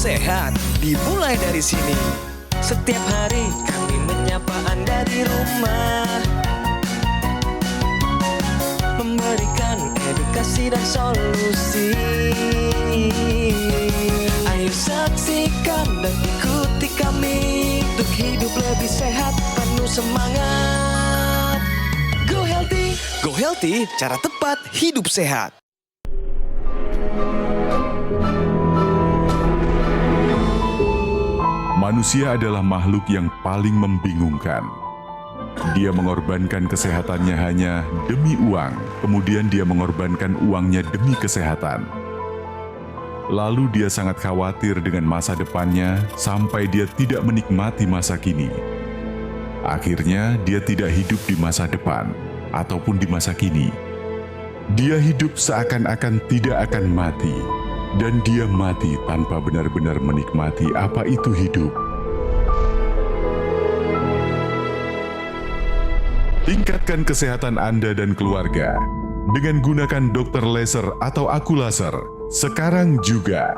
sehat dimulai dari sini. Setiap hari kami menyapa Anda di rumah, memberikan edukasi dan solusi. Ayo saksikan dan ikuti kami untuk hidup lebih sehat, penuh semangat. Go Healthy. Go Healthy, cara tepat hidup sehat. Manusia adalah makhluk yang paling membingungkan. Dia mengorbankan kesehatannya hanya demi uang, kemudian dia mengorbankan uangnya demi kesehatan. Lalu dia sangat khawatir dengan masa depannya sampai dia tidak menikmati masa kini. Akhirnya dia tidak hidup di masa depan ataupun di masa kini. Dia hidup seakan-akan tidak akan mati. Dan dia mati tanpa benar-benar menikmati apa itu hidup. Tingkatkan kesehatan Anda dan keluarga dengan gunakan dokter laser atau aku laser sekarang juga.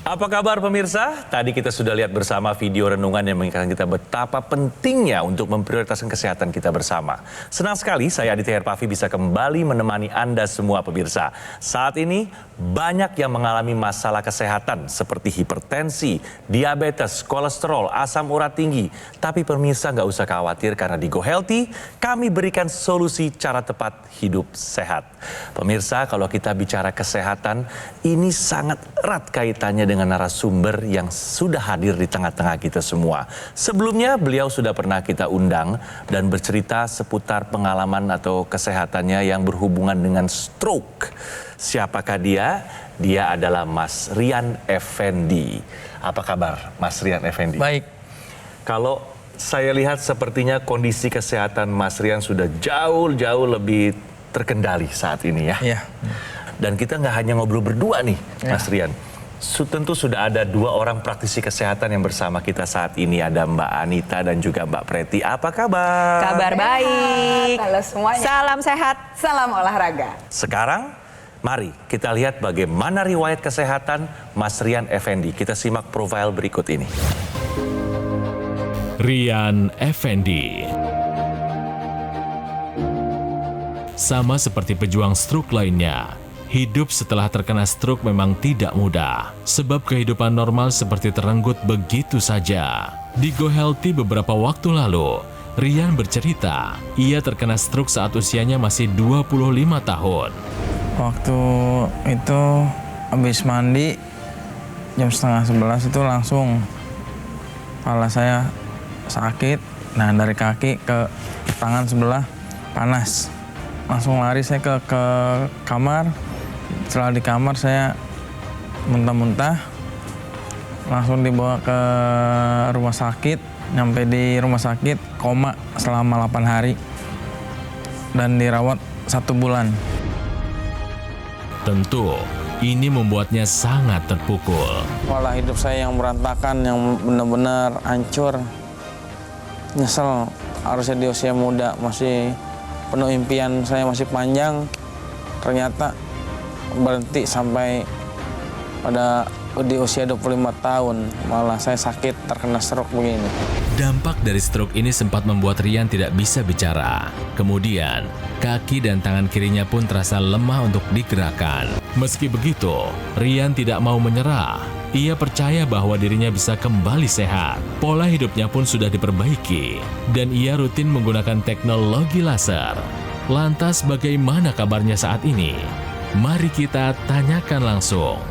Apa kabar pemirsa? Tadi kita sudah lihat bersama video renungan yang mengingatkan kita betapa pentingnya untuk memprioritaskan kesehatan kita bersama. Senang sekali saya Aditya Herpavi bisa kembali menemani Anda semua pemirsa. Saat ini banyak yang mengalami masalah kesehatan seperti hipertensi, diabetes, kolesterol, asam urat tinggi. Tapi pemirsa nggak usah khawatir karena di Go Healthy kami berikan solusi cara tepat hidup sehat. Pemirsa, kalau kita bicara kesehatan, ini sangat erat kaitannya dengan narasumber yang sudah hadir di tengah-tengah kita semua. Sebelumnya beliau sudah pernah kita undang dan bercerita seputar pengalaman atau kesehatannya yang berhubungan dengan stroke. Siapakah dia? Dia adalah Mas Rian Effendi. Apa kabar Mas Rian Effendi? Baik. Kalau saya lihat sepertinya kondisi kesehatan Mas Rian sudah jauh lebih terkendali saat ini ya. Iya. Dan kita nggak hanya ngobrol berdua nih, Ya. Mas Rian. Tentu sudah ada 2 orang praktisi kesehatan yang bersama kita saat ini. Ada Mbak Anita dan juga Mbak Preti. Apa kabar? Kabar baik. Halo semuanya. Salam sehat. Salam olahraga. Sekarang, mari kita lihat bagaimana riwayat kesehatan Mas Rian Effendi. Kita simak profil berikut ini. Rian Effendi. Sama seperti pejuang stroke lainnya, hidup setelah terkena stroke memang tidak mudah, sebab kehidupan normal seperti terenggut begitu saja. Di Go Healthy beberapa waktu lalu, Rian bercerita, ia terkena stroke saat usianya masih 25 tahun. Waktu itu habis mandi, jam 10:30 itu langsung kepala saya sakit. Nah, dari kaki ke tangan sebelah panas. Langsung lari saya ke kamar. Setelah di kamar saya muntah-muntah, langsung dibawa ke rumah sakit. Nyampe di rumah sakit koma selama 8 hari dan dirawat 1 bulan. Tentu, ini membuatnya sangat terpukul. Pola hidup saya yang berantakan, yang benar-benar hancur. Nyesel harusnya di usia muda masih penuh impian, saya masih panjang. Ternyata berhenti sampai pada di usia 25 tahun, malah saya sakit terkena stroke begini. Dampak dari stroke ini sempat membuat Rian tidak bisa bicara. Kemudian, kaki dan tangan kirinya pun terasa lemah untuk digerakkan. Meski begitu, Rian tidak mau menyerah. Ia percaya bahwa dirinya bisa kembali sehat. Pola hidupnya pun sudah diperbaiki, dan ia rutin menggunakan teknologi laser. Lantas bagaimana kabarnya saat ini? Mari kita tanyakan langsung.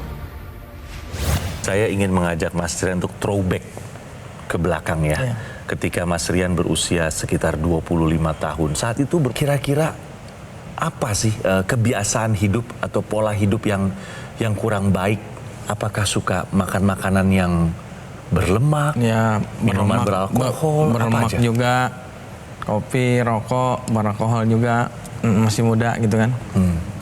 Saya ingin mengajak Mas Rian untuk throwback ke belakang ya. Ya. Ketika Mas Rian berusia sekitar 25 tahun. Saat itu kira-kira apa sih kebiasaan hidup atau pola hidup yang kurang baik? Apakah suka makan makanan yang berlemak, Ya, minuman beralkohol, apa berlemak aja? juga, kopi, rokok, beralkohol juga, masih muda gitu kan.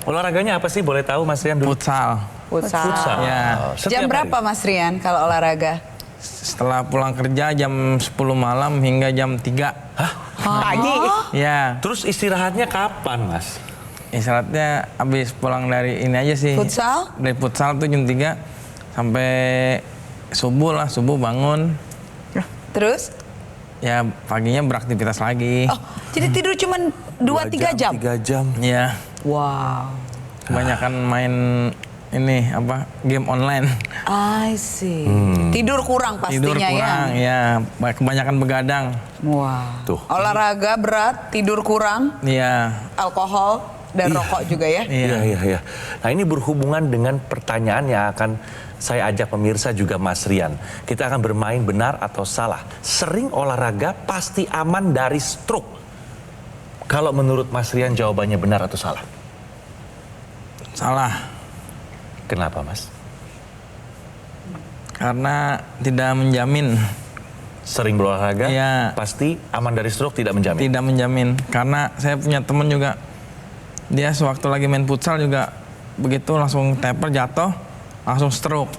Olahraganya apa sih boleh tahu Mas Rian dulu? Futsal. Futsal. Ya. Setiap Jam berapa hari? Mas Rian kalau olahraga? Setelah pulang kerja jam 10 malam hingga jam 3. Hah? Pagi. Ya, Terus istirahatnya kapan Mas? istirahatnya habis pulang dari ini aja sih. Futsal? Dari futsal tuh jam 3 sampai subuh bangun. Terus? Ya paginya beraktivitas lagi. Oh, jadi tidur cuma 2-3 jam? 3 jam. Iya. Wow. Kebanyakan main ini game online. I see. Tidur kurang pastinya Tidur kurang ya. Kebanyakan begadang. Wah. Tuh. Olahraga berat, tidur kurang, Iya. alkohol dan rokok juga ya. Iya. Nah ini berhubungan dengan pertanyaan yang akan saya ajak pemirsa juga Mas Rian. Kita akan bermain benar atau salah. Sering olahraga pasti aman dari stroke. Kalau menurut Mas Rian jawabannya benar atau salah? Salah. Kenapa Mas? Karena tidak menjamin. Sering berolahraga Iya. pasti aman dari stroke tidak menjamin. Tidak menjamin. Karena saya punya teman juga. Dia sewaktu lagi main futsal juga begitu langsung taper jatuh, langsung stroke.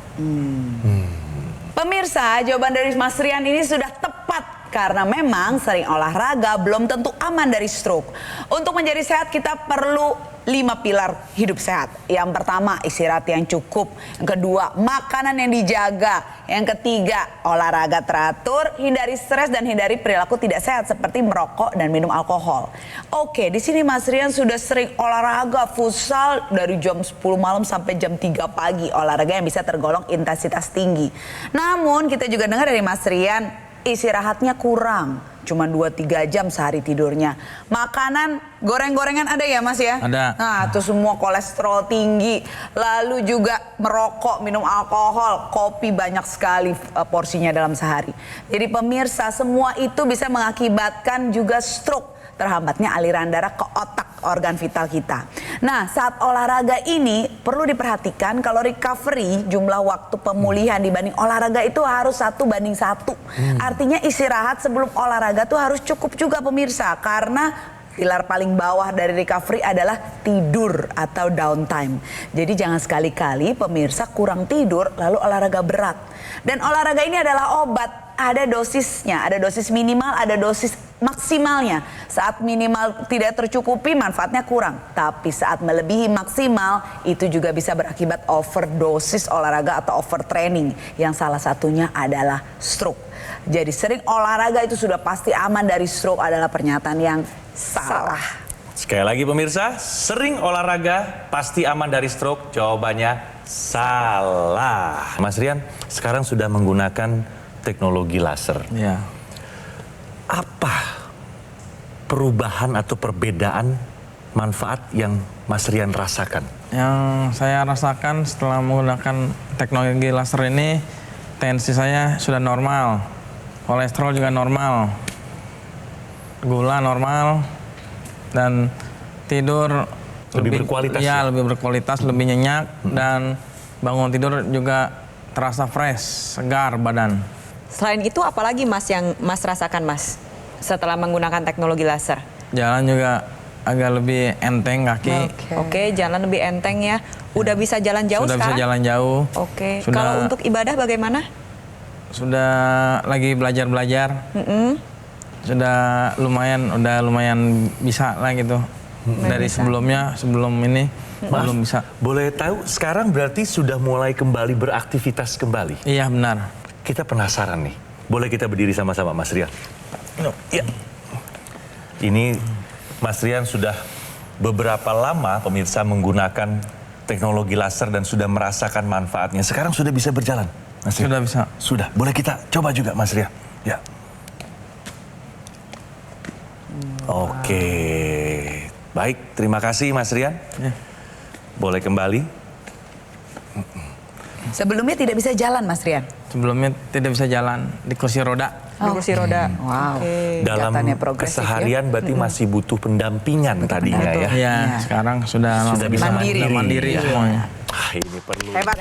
Pemirsa, jawaban dari Mas Rian ini sudah tepat karena memang sering olahraga belum tentu aman dari stroke. Untuk menjadi sehat kita perlu 5 pilar hidup sehat. Yang pertama, istirahat yang cukup. Yang kedua, makanan yang dijaga. Yang ketiga, olahraga teratur, hindari stres dan hindari perilaku tidak sehat seperti merokok dan minum alkohol. Oke, di sini Mas Rian sudah sering olahraga futsal dari jam 10 malam sampai jam 3 pagi. Olahraga yang bisa tergolong intensitas tinggi. Namun kita juga dengar dari Mas Rian, istirahatnya kurang. Cuma 2-3 jam sehari tidurnya. Makanan goreng-gorengan ada ya Mas ya? Ada. Nah itu semua kolesterol tinggi. Lalu juga merokok, minum alkohol, kopi banyak sekali porsinya dalam sehari. Jadi pemirsa semua itu bisa mengakibatkan juga stroke. Terhambatnya aliran darah ke otak, organ vital kita. Nah saat olahraga ini perlu diperhatikan kalau recovery jumlah waktu pemulihan dibanding olahraga itu harus 1:1. Artinya istirahat sebelum olahraga tuh harus cukup juga pemirsa. Karena pilar paling bawah dari recovery adalah tidur atau downtime. Jadi jangan sekali-kali pemirsa kurang tidur lalu olahraga berat. Dan olahraga ini adalah obat. Ada dosisnya, ada dosis minimal, ada dosis maksimalnya. Saat minimal tidak tercukupi manfaatnya kurang. Tapi saat melebihi maksimal itu juga bisa berakibat overdosis olahraga atau overtraining. Yang salah satunya adalah stroke. Jadi sering olahraga itu sudah pasti aman dari stroke adalah pernyataan yang salah. Sekali lagi pemirsa, sering olahraga pasti aman dari stroke. Jawabannya salah. Mas Rian, sekarang sudah menggunakan teknologi laser. Iya. Apa perubahan atau perbedaan manfaat yang Mas Rian rasakan? Yang saya rasakan setelah menggunakan teknologi laser ini, tensi saya sudah normal, kolesterol juga normal, gula normal, dan tidur Lebih berkualitas ya, ya? lebih berkualitas, lebih nyenyak, dan bangun tidur juga terasa fresh, segar badan. Selain itu apalagi Mas yang Mas rasakan Mas setelah menggunakan teknologi laser? Jalan juga agak lebih enteng kaki. Oke, jalan lebih enteng ya. Udah bisa jalan jauh Sudah sekarang? bisa jalan jauh. Oke. Sudah- Kalau untuk ibadah bagaimana? Sudah lagi belajar. Sudah lumayan bisa lah gitu. Dari sebelum ini belum bisa. Boleh tahu sekarang berarti sudah mulai kembali beraktivitas kembali? Iya benar. Kita penasaran nih. Boleh kita berdiri sama-sama Mas Rian? Ya. Ini Mas Rian sudah beberapa lama pemirsa menggunakan teknologi laser dan sudah merasakan manfaatnya. Sekarang sudah bisa berjalan, Mas Rian? Sudah bisa. Sudah. Boleh kita coba juga Mas Rian? Ya. Oke. Baik, terima kasih Mas Rian. Ya. Boleh kembali. Sebelumnya tidak bisa jalan Mas Rian? Sebelumnya tidak bisa jalan di kursi roda. Di kursi roda. Wow. Dalam Kelihatannya progresif keseharian berarti masih butuh pendampingan tadinya ya. Iya, sekarang sudah bisa mandiri ya. semuanya. Ini perlu. Hebat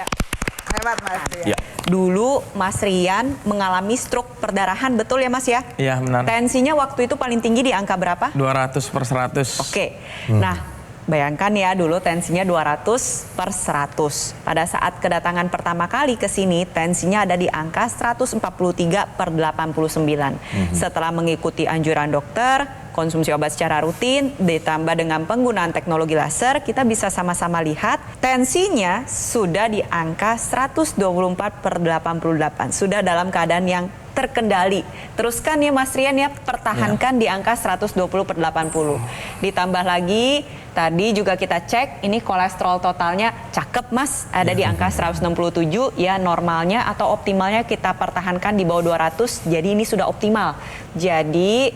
Mas Rian. Ya. Dulu Mas Rian mengalami stroke perdarahan, betul ya Mas ya? Iya benar. Tensinya waktu itu paling tinggi di angka berapa? 200/100. Oke. Nah, bayangkan ya dulu tensinya 200/100. Pada saat kedatangan pertama kali ke sini, tensinya ada di angka 143/89. Setelah mengikuti anjuran dokter, konsumsi obat secara rutin, ditambah dengan penggunaan teknologi laser, kita bisa sama-sama lihat tensinya sudah di angka 124/88. Sudah dalam keadaan yang terkendali. Teruskan ya Mas Rian ya, pertahankan di angka 120/80. Ditambah lagi, tadi juga kita cek, ini kolesterol totalnya cakep Mas, ada di angka 167, ya normalnya atau optimalnya kita pertahankan di bawah 200, jadi ini sudah optimal. Jadi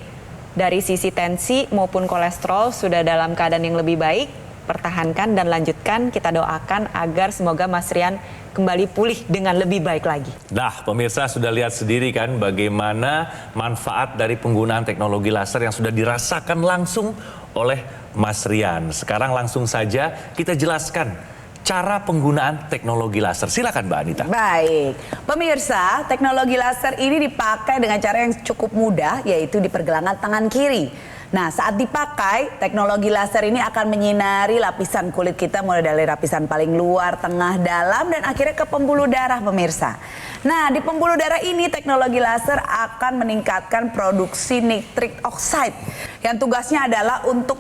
dari sisi tensi maupun kolesterol sudah dalam keadaan yang lebih baik, pertahankan dan lanjutkan, kita doakan agar semoga Mas Rian kembali pulih dengan lebih baik lagi. Nah, pemirsa sudah lihat sendiri kan bagaimana manfaat dari penggunaan teknologi laser yang sudah dirasakan langsung oleh Mas Rian. Sekarang langsung saja kita jelaskan cara penggunaan teknologi laser. Silakan Mbak Anita. Baik, pemirsa, teknologi laser ini dipakai dengan cara yang cukup mudah, yaitu di pergelangan tangan kiri. Nah, saat dipakai, teknologi laser ini akan menyinari lapisan kulit kita mulai dari lapisan paling luar, tengah, dalam, dan akhirnya ke pembuluh darah, pemirsa. Nah, di pembuluh darah ini teknologi laser akan meningkatkan produksi nitric oxide yang tugasnya adalah untuk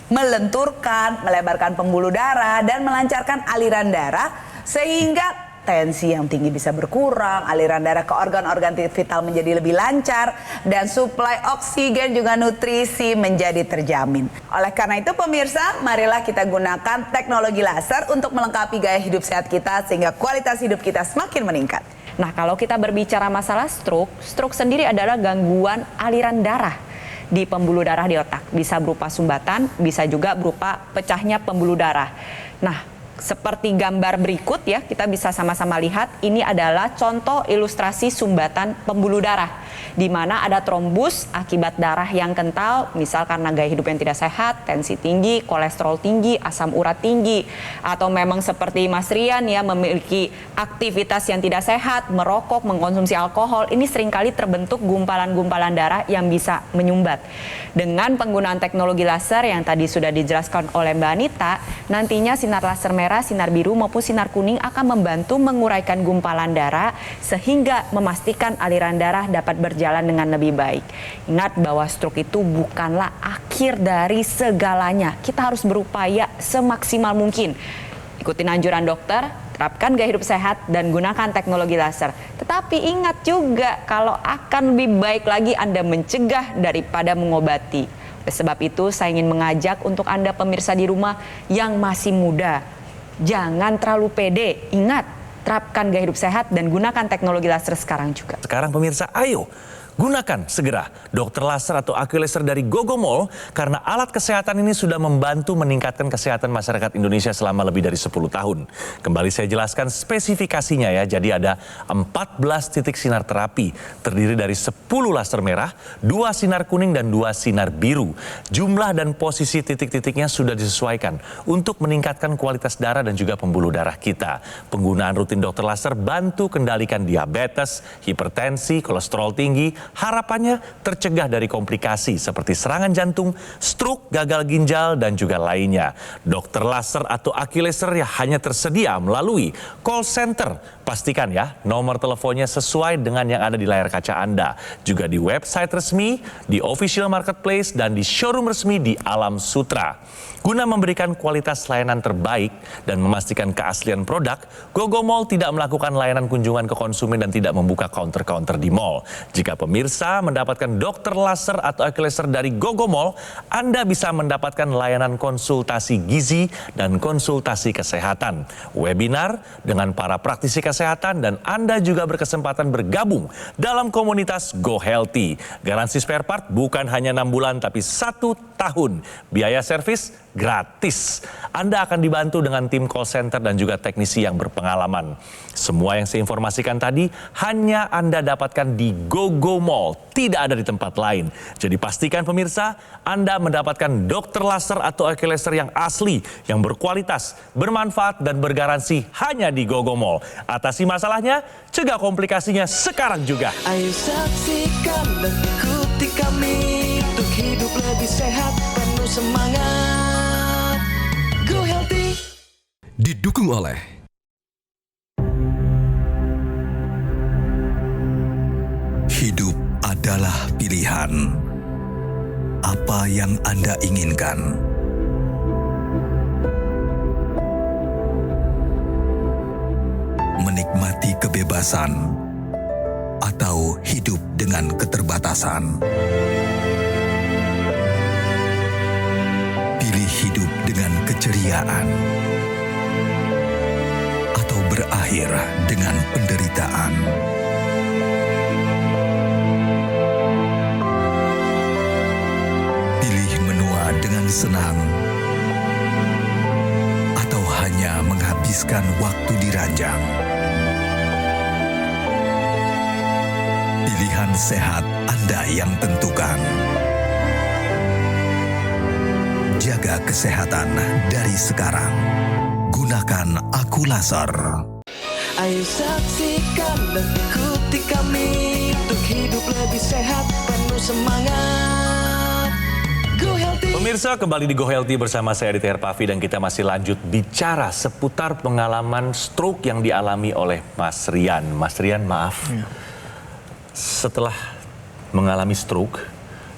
melenturkan, melebarkan pembuluh darah, dan melancarkan aliran darah sehingga tensi yang tinggi bisa berkurang, aliran darah ke organ-organ vital menjadi lebih lancar, dan suplai oksigen juga nutrisi menjadi terjamin. Oleh karena itu pemirsa, marilah kita gunakan teknologi laser untuk melengkapi gaya hidup sehat kita sehingga kualitas hidup kita semakin meningkat. Nah, kalau kita berbicara masalah stroke, stroke sendiri adalah gangguan aliran darah di pembuluh darah di otak. Bisa berupa sumbatan, bisa juga berupa pecahnya pembuluh darah. Nah, seperti gambar berikut ya, kita bisa sama-sama lihat, ini adalah contoh ilustrasi sumbatan pembuluh darah, di mana ada trombus akibat darah yang kental, misal karena gaya hidup yang tidak sehat, tensi tinggi, kolesterol tinggi, asam urat tinggi, atau memang seperti Mas Rian ya, memiliki aktivitas yang tidak sehat, merokok, mengkonsumsi alkohol, ini seringkali terbentuk gumpalan-gumpalan darah yang bisa menyumbat. Dengan penggunaan teknologi laser yang tadi sudah dijelaskan oleh Mbak Anita, nantinya sinar laser merah, sinar biru maupun sinar kuning akan membantu menguraikan gumpalan darah sehingga memastikan aliran darah dapat berjalan dengan lebih baik. Ingat bahwa stroke itu bukanlah akhir dari segalanya. Kita harus berupaya semaksimal mungkin. Ikutin anjuran dokter, terapkan gaya hidup sehat, dan gunakan teknologi laser. Tetapi ingat juga kalau akan lebih baik lagi Anda mencegah daripada mengobati. Oleh sebab itu saya ingin mengajak untuk Anda pemirsa di rumah yang masih muda, jangan terlalu pede. Ingat, terapkan gaya hidup sehat dan gunakan teknologi laser sekarang juga. Sekarang pemirsa, ayo gunakan segera dokter laser atau AccuLaser dari Gogomall karena alat kesehatan ini sudah membantu meningkatkan kesehatan masyarakat Indonesia selama lebih dari 10 tahun. Kembali saya jelaskan spesifikasinya ya. Jadi ada 14 titik sinar terapi terdiri dari 10 laser merah, 2 sinar kuning dan 2 sinar biru. Jumlah dan posisi titik-titiknya sudah disesuaikan untuk meningkatkan kualitas darah dan juga pembuluh darah kita. Penggunaan rutin dokter laser bantu kendalikan diabetes, hipertensi, kolesterol tinggi. Harapannya tercegah dari komplikasi seperti serangan jantung, stroke, gagal ginjal, dan juga lainnya. Dokter laser atau AccuLaser ya hanya tersedia melalui call center. Pastikan ya nomor teleponnya sesuai dengan yang ada di layar kaca Anda. Juga di website resmi, di official marketplace, dan di showroom resmi di Alam Sutra. Guna memberikan kualitas layanan terbaik dan memastikan keaslian produk, Gogomall tidak melakukan layanan kunjungan ke konsumen dan tidak membuka counter-counter di mall. Jika pemirsa mendapatkan dokter laser atau AccuLaser dari Gogomall, Anda bisa mendapatkan layanan konsultasi gizi dan konsultasi kesehatan, webinar dengan para praktisi kesehatan, dan Anda juga berkesempatan bergabung dalam komunitas Go Healthy. Garansi spare part bukan hanya 6 bulan tapi 1 tahun. Biaya servis gratis. Anda akan dibantu dengan tim call center dan juga teknisi yang berpengalaman. Semua yang saya informasikan tadi hanya Anda dapatkan di Gogomall, tidak ada di tempat lain. Jadi pastikan pemirsa, Anda mendapatkan dokter laser atau AccuLaser yang asli, yang berkualitas, bermanfaat, dan bergaransi hanya di Gogomall. Atasi masalahnya, cegah komplikasinya sekarang juga. Ayo saksikan dan ikuti kami untuk hidup lebih sehat, penuh semangat. Go Healthy. Didukung oleh Hidup adalah pilihan. apa yang Anda inginkan. Menikmati kebebasan atau hidup dengan keterbatasan. Pilih hidup dengan keceriaan atau berakhir dengan penderitaan. Pilih menua dengan senang atau hanya menghabiskan waktu di ranjang. Pilihan sehat Anda yang tentukan. Jaga kesehatan dari sekarang. Gunakan Aku Laser. Ayo saksikan dan ikuti kami untuk hidup lebih sehat, penuh semangat. Go Healthy. Pemirsa, kembali di Go Healthy bersama saya Aditya Herpavi dan kita masih lanjut bicara seputar pengalaman stroke yang dialami oleh Mas Rian. Mas Rian, maaf. Setelah mengalami stroke,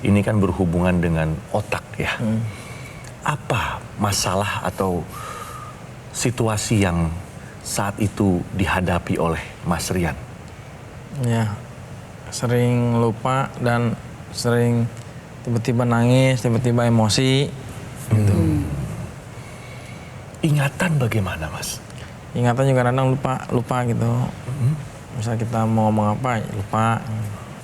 ini kan berhubungan dengan otak ya. Apa masalah atau situasi yang saat itu dihadapi oleh Mas Rian? Ya, sering lupa dan sering tiba-tiba nangis, tiba-tiba emosi. Gitu. Ingatan bagaimana, Mas? Ingatan juga kadang lupa gitu. Misal kita mau ngomong apa, lupa.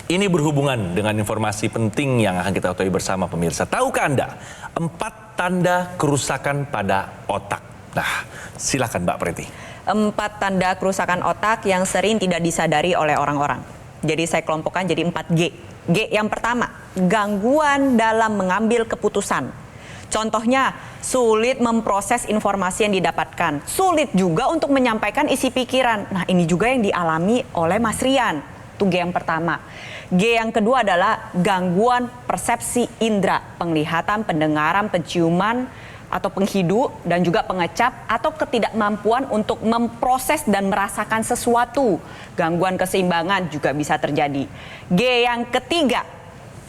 Ini berhubungan dengan informasi penting yang akan kita ketahui bersama pemirsa. Tahukah Anda 4 tanda kerusakan pada otak? Nah, silakan Mbak Preti. 4 tanda kerusakan otak yang sering tidak disadari oleh orang-orang. Jadi saya kelompokkan jadi 4G. G yang pertama, gangguan dalam mengambil keputusan. Contohnya, sulit memproses informasi yang didapatkan. Sulit juga untuk menyampaikan isi pikiran. Nah, ini juga yang dialami oleh Mas Rian. Itu G yang pertama. G yang kedua adalah gangguan persepsi indera, penglihatan, pendengaran, penciuman, atau penghidu, dan juga pengecap, atau ketidakmampuan untuk memproses dan merasakan sesuatu. Gangguan keseimbangan juga bisa terjadi. G yang ketiga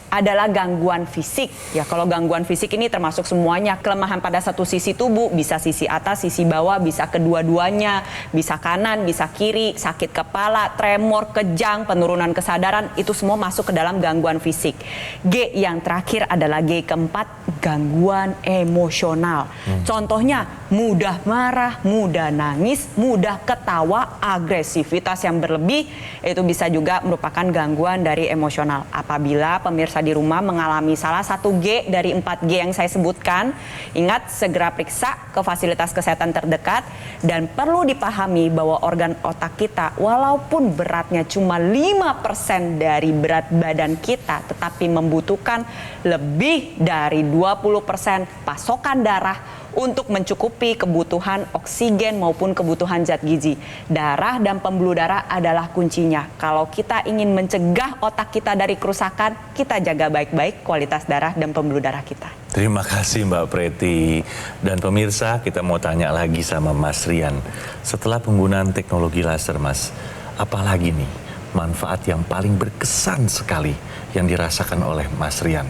adalah gangguan fisik. Ya, kalau gangguan fisik ini termasuk semuanya, kelemahan pada satu sisi tubuh, bisa sisi atas, sisi bawah, bisa kedua-duanya, bisa kanan, bisa kiri, sakit kepala, tremor, kejang, penurunan kesadaran, itu semua masuk ke dalam gangguan fisik. G yang terakhir adalah G keempat, gangguan emosional. Contohnya mudah marah, mudah nangis, mudah ketawa, agresivitas yang berlebih, itu bisa juga merupakan gangguan dari emosional. Apabila pemirsa di rumah mengalami salah satu G dari 4G yang saya sebutkan, ingat segera periksa ke fasilitas kesehatan terdekat, dan perlu dipahami bahwa organ otak kita walaupun beratnya cuma 5% dari berat badan kita, tetapi membutuhkan lebih dari 20% pasokan darah untuk mencukupi kebutuhan oksigen maupun kebutuhan zat gizi. Darah dan pembuluh darah adalah kuncinya. Kalau kita ingin mencegah otak kita dari kerusakan, kita jaga baik-baik kualitas darah dan pembuluh darah kita. Terima kasih Mbak Preti. Dan pemirsa, kita mau tanya lagi sama Mas Rian. Setelah penggunaan teknologi laser, Mas, apalagi nih manfaat yang paling berkesan sekali yang dirasakan oleh Mas Rian?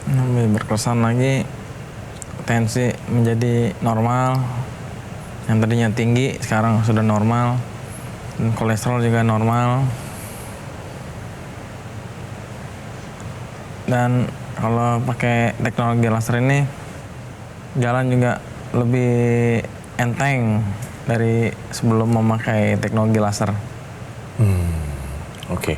Lebih berkesan lagi, tensi menjadi normal, yang tadinya tinggi sekarang sudah normal, dan kolesterol juga normal. Dan kalau pakai teknologi laser ini, jalan juga lebih enteng dari sebelum memakai teknologi laser. Oke.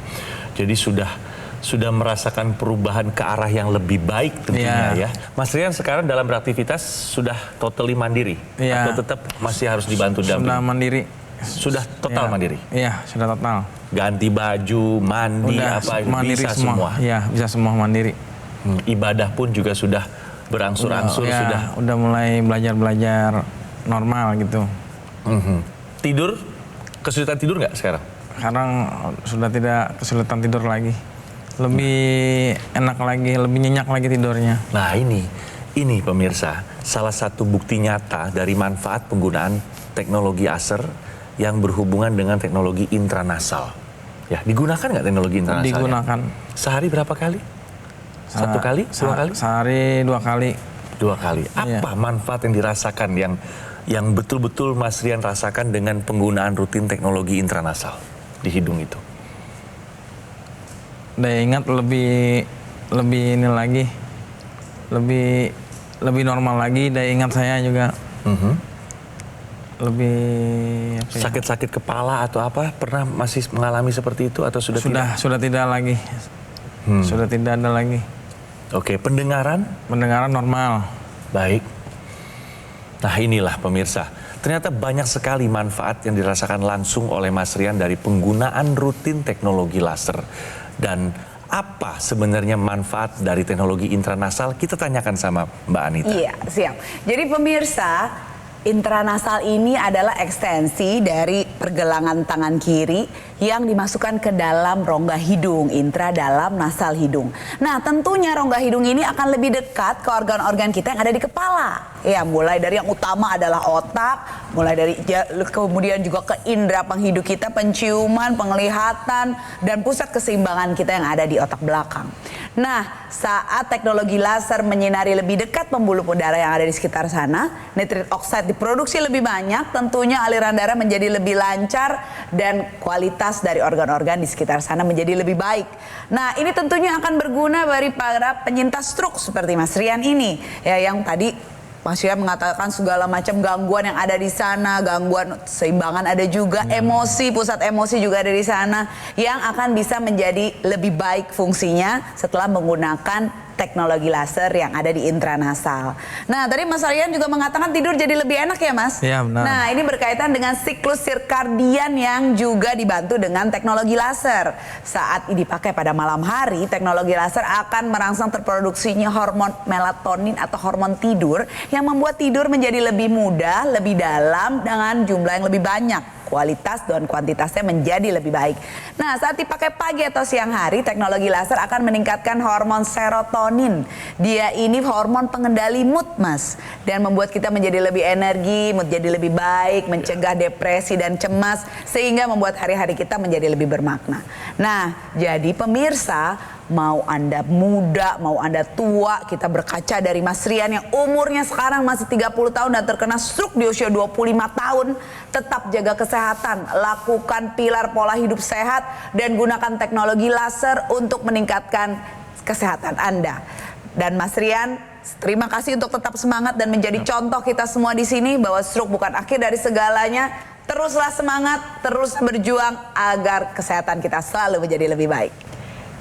Jadi sudah merasakan perubahan ke arah yang lebih baik tentunya ya. Mas Rian sekarang dalam beraktivitas sudah totally mandiri? Atau tetap masih harus dibantu damping? Sudah mandiri. Sudah total mandiri? Iya, sudah total. Ganti baju, mandi, udah, apa itu mandiri bisa semua? Iya, bisa semua mandiri. Ibadah pun juga sudah berangsur-angsur, udah mulai belajar normal gitu. Tidur, kesulitan tidur nggak sekarang? Sekarang sudah tidak kesulitan tidur lagi. Lebih enak lagi, lebih nyenyak lagi tidurnya. Nah ini pemirsa, salah satu bukti nyata dari manfaat penggunaan teknologi laser yang berhubungan dengan teknologi intranasal. Ya, digunakan nggak teknologi intranasal? Digunakan. Sehari berapa kali? Satu kali, dua kali? Sehari 2 kali. 2 kali. Apa manfaat yang dirasakan yang betul-betul Mas Rian rasakan dengan penggunaan rutin teknologi intranasal di hidung itu? Udah ingat lebih ini lagi, lebih normal lagi. Udah ingat saya juga. Lebih apa ya? Sakit-sakit kepala atau apa? Pernah masih mengalami seperti itu atau sudah tidak? Sudah tidak lagi. Sudah tidak ada lagi. Oke, pendengaran? Pendengaran normal. Baik. Nah inilah pemirsa, ternyata banyak sekali manfaat yang dirasakan langsung oleh Mas Rian dari penggunaan rutin teknologi laser. Dan apa sebenarnya manfaat dari teknologi intranasal? Kita tanyakan sama Mbak Anita. Iya, siap. Jadi pemirsa, intranasal ini adalah ekstensi dari pergelangan tangan kiri yang dimasukkan ke dalam rongga hidung, intra dalam nasal hidung. Nah, tentunya rongga hidung ini akan lebih dekat ke organ-organ kita yang ada di kepala. Ya, mulai dari yang utama adalah otak, mulai dari kemudian juga ke indera penghidup kita, penciuman, penglihatan, dan pusat keseimbangan kita yang ada di otak belakang. Nah, saat teknologi laser menyinari lebih dekat pembuluh darah yang ada di sekitar sana, nitrit oxide diproduksi lebih banyak, tentunya aliran darah menjadi lebih lancar dan kualitas dari organ-organ di sekitar sana menjadi lebih baik. Nah, ini tentunya akan berguna bagi para penyintas stroke seperti Mas Rian ini, ya, yang tadi Mas Rian mengatakan segala macam gangguan yang ada di sana, gangguan seimbangan ada juga, emosi, pusat emosi juga ada di sana, yang akan bisa menjadi lebih baik fungsinya setelah menggunakan teknologi laser yang ada di intranasal. Nah, tadi Mas Rian juga mengatakan tidur jadi lebih enak ya, Mas? Iya, benar. Nah, ini berkaitan dengan siklus sirkadian yang juga dibantu dengan teknologi laser. Saat dipakai pada malam hari, teknologi laser akan merangsang terproduksinya hormon melatonin atau hormon tidur yang membuat tidur menjadi lebih mudah, lebih dalam dengan jumlah yang lebih banyak. Kualitas dan kuantitasnya menjadi lebih baik. Nah, saat dipakai pagi atau siang hari, teknologi laser akan meningkatkan hormon serotonin. Dia ini hormon pengendali mood, Mas, dan membuat kita menjadi lebih energi, mood jadi lebih baik, mencegah depresi dan cemas, sehingga membuat hari-hari kita menjadi lebih bermakna. Nah, jadi pemirsa, mau Anda muda, mau Anda tua, kita berkaca dari Mas Rian yang umurnya sekarang masih 30 tahun dan terkena stroke di usia 25 tahun. Tetap jaga kesehatan, lakukan pilar pola hidup sehat, dan gunakan teknologi laser untuk meningkatkan kesehatan Anda. Dan Mas Rian, terima kasih untuk tetap semangat dan menjadi contoh kita semua di sini bahwa stroke bukan akhir dari segalanya. Teruslah semangat, terus berjuang agar kesehatan kita selalu menjadi lebih baik.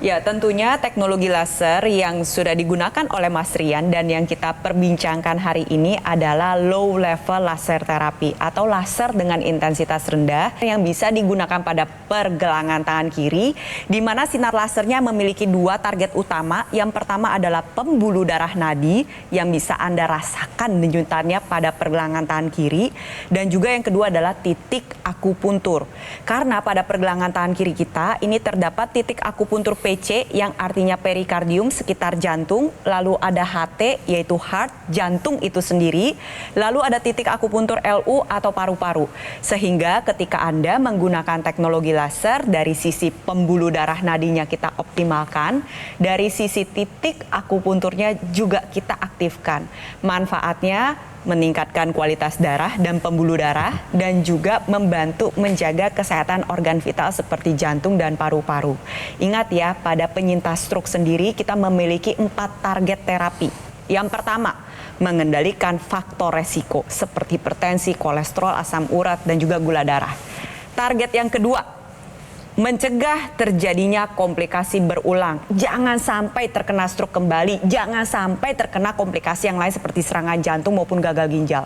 Ya, tentunya teknologi laser yang sudah digunakan oleh Mas Rian dan yang kita perbincangkan hari ini adalah low level laser terapi atau laser dengan intensitas rendah yang bisa digunakan pada pergelangan tangan kiri, di mana sinar lasernya memiliki 2 target utama. Yang pertama adalah pembuluh darah nadi yang bisa Anda rasakan denyutannya pada pergelangan tangan kiri, dan juga yang kedua adalah titik akupuntur. Karena pada pergelangan tangan kiri kita ini terdapat titik akupuntur PC yang artinya perikardium sekitar jantung, lalu ada HT yaitu heart, jantung itu sendiri, lalu ada titik akupuntur LU atau paru-paru. Sehingga ketika Anda menggunakan teknologi laser, dari sisi pembuluh darah nadinya kita optimalkan, dari sisi titik akupunturnya juga kita aktifkan. Manfaatnya meningkatkan kualitas darah dan pembuluh darah, dan juga membantu menjaga kesehatan organ vital seperti jantung dan paru-paru. Ingat ya, pada penyintas stroke sendiri kita memiliki 4 target terapi. Yang pertama, mengendalikan faktor resiko seperti hipertensi, kolesterol, asam urat, dan juga gula darah. Target yang kedua, mencegah terjadinya komplikasi berulang. Jangan sampai terkena stroke kembali, jangan sampai terkena komplikasi yang lain seperti serangan jantung maupun gagal ginjal.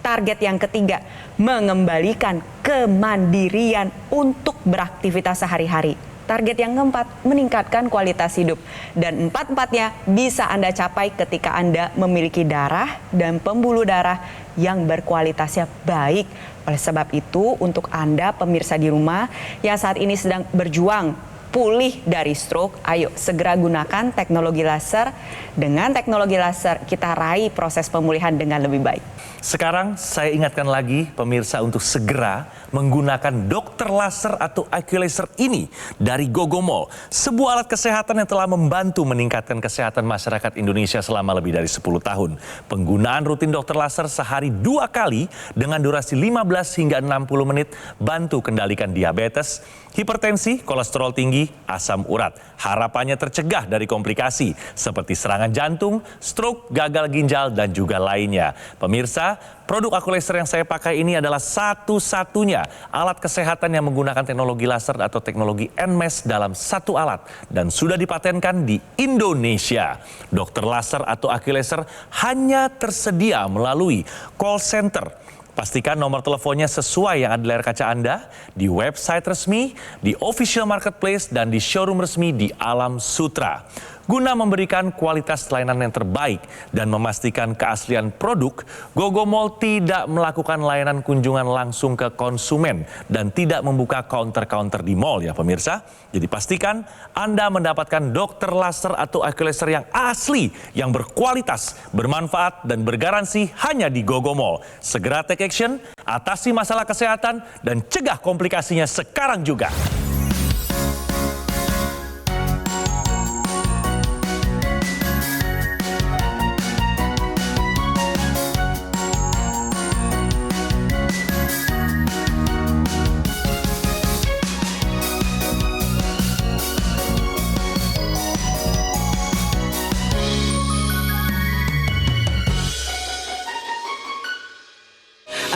Target yang ketiga, mengembalikan kemandirian untuk beraktivitas sehari-hari. Target yang keempat, meningkatkan kualitas hidup. Dan empat-empatnya bisa Anda capai ketika Anda memiliki darah dan pembuluh darah yang berkualitasnya baik. Oleh sebab itu, untuk Anda pemirsa di rumah yang saat ini sedang berjuang pulih dari stroke, ayo segera gunakan teknologi laser. Dengan teknologi laser kita raih proses pemulihan dengan lebih baik. Sekarang saya ingatkan lagi pemirsa untuk segera menggunakan dokter laser atau Oculaser ini dari Gogomall, sebuah alat kesehatan yang telah membantu meningkatkan kesehatan masyarakat Indonesia selama lebih dari 10 tahun. Penggunaan rutin dokter laser sehari 2 kali dengan durasi 15 hingga 60 menit bantu kendalikan diabetes, hipertensi, kolesterol tinggi, asam urat. Harapannya tercegah dari komplikasi seperti serangan jantung, stroke, gagal ginjal, dan juga lainnya. Pemirsa, produk Oculaser yang saya pakai ini adalah satu-satunya alat kesehatan yang menggunakan teknologi laser atau teknologi NMES dalam satu alat dan sudah dipatenkan di Indonesia. Dokter laser atau Oculaser hanya tersedia melalui call center. Pastikan nomor teleponnya sesuai yang ada di layar kaca Anda, di website resmi, di official marketplace, dan di showroom resmi di Alam Sutra. Guna memberikan kualitas layanan yang terbaik dan memastikan keaslian produk, Gogomall tidak melakukan layanan kunjungan langsung ke konsumen dan tidak membuka counter-counter di mall ya pemirsa. Jadi pastikan Anda mendapatkan dokter laser atau Oculaser yang asli, yang berkualitas, bermanfaat, dan bergaransi hanya di Gogomall. Segera take action, atasi masalah kesehatan, dan cegah komplikasinya sekarang juga.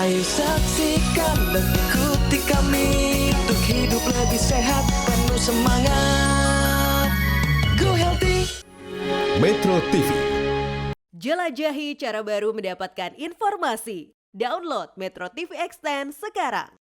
Ayo saksikan dan ikuti kami untuk hidup lebih sehat, penuh semangat. Go Healthy. Metro TV. Jelajahi cara baru mendapatkan informasi. Download Metro TV Extend sekarang.